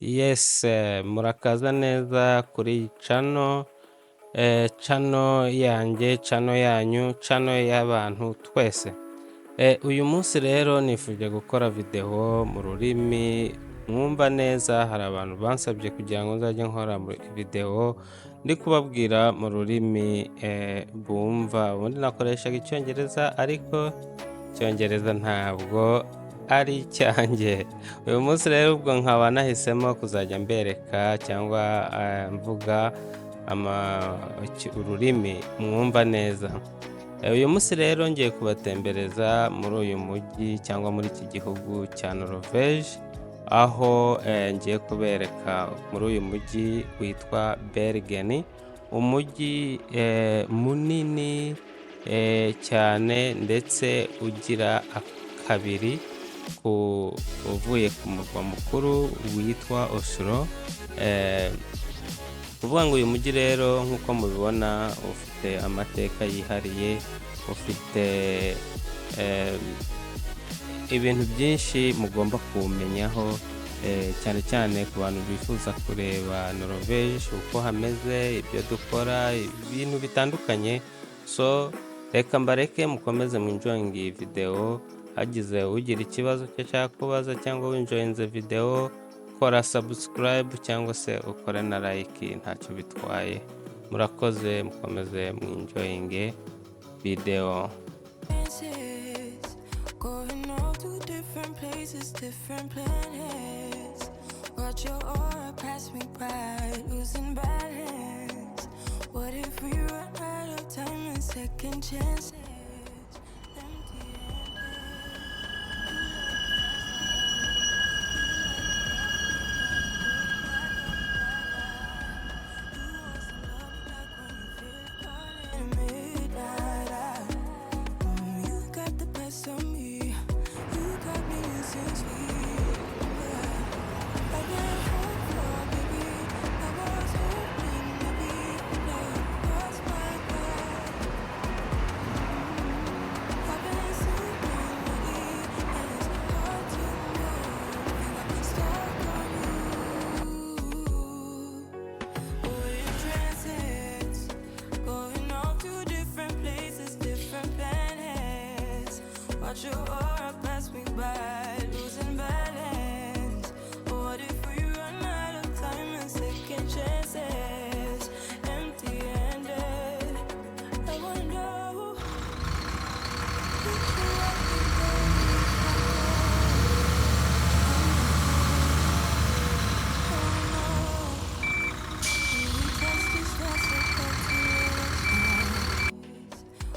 Yes, murakaza neza kuri channel yanjye, channel yanyu, channel y'abantu twese. Uyu munsi rero nifuje gukora video mu rurimi mwumva neza. Hari abantu bansabye kugira ngo nzajye nkora video ndi kubabwira mu rurimi bumva. Ubundi nakoreshaga icyongereza ariko icyongereza ntabwo ari cyanjye. Uyu munsi rero ubwo nkaba nahisemo kuzajya mbereka cyangwa mvuga ururimi mwumva neza. Uyu munsi rero ngiye kubatembereza muri uyu mujyi cyangwa muri iki gihugu cya Noroveje, aho ngiye kubereka muri uyu mujyi witwa Bergen, umujyi munini cyane ndetse ugira kabiri uvuye ku murwa mukuru witwa Oslo. Kuvuga ngo uyu mujyi rero nk'uko mubibona ufite amateka yihariye, ufite ibintu byinshi mugomba kumenyaho, cyane cyane ku bantu bifuza kureba Noroveje uko hameze, ibyo dukora, ibintu bitandukanye. So reka mbareke mukomeze mwinjoyinge iyi video. Hagize ugira ikibazo cyo cyangwa kubaza cyangwa winjoyinze video, kora subscribe cyangwa se ukore na like, ntacyo bitwaye. Murakoze, mukomeze mwinjoyinge video. Going all to different places, different planets. Watch your aura pass me by, losing balance. What if we run out of time and second chances? Watch your aura pass me by, losing balance. What if we run out of time and second chances? Empty-handed, I wonder.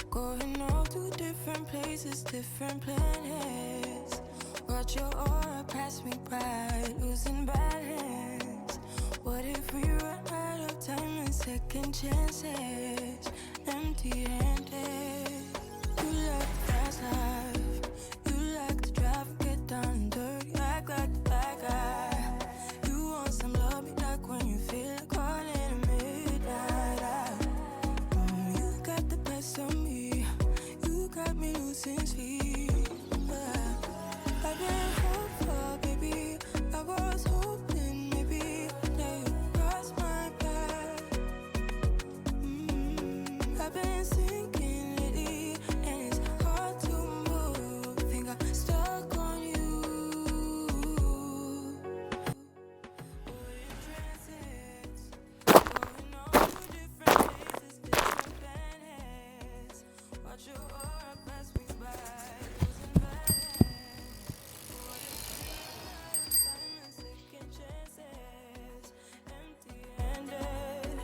Going all to different places, different planets. Watch your aura pass me by, losing balance. What if we run out of time and second chances? Empty-handed. You like the fast life, you like to drive, get down and dirty, act like the bad guy. You want some love, me like when you feel like calling at midnight. You got the best of me, you got me losing sleep. I've been hopeful, baby, I was hoping maybe that you'd cross my path. I've been sinking lately, and it's hard to move. Think I'm stuck on you. Transits, going all to different places, different planets. Watch your aura pass me by, losing balance. What if we run out of time and second chances? Empty-handed,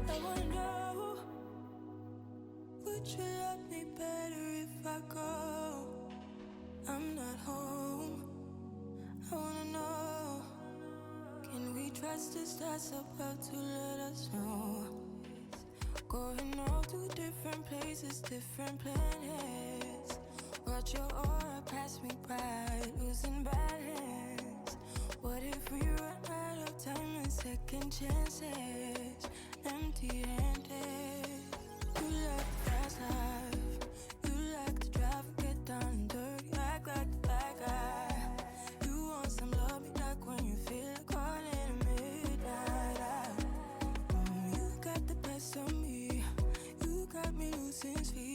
I wonder. Would you love me better if I go? I'm not home. I wanna know. Can we trust the stars above to let us know? Going all to different places, different planets. Watch your aura pass me by, losing balance. What if we run out of time and second chances? Empty-handed. You like the fast life, you like to drive, get down and dirty, act like the bad guy. You want some love, me like when you feel like calling. since we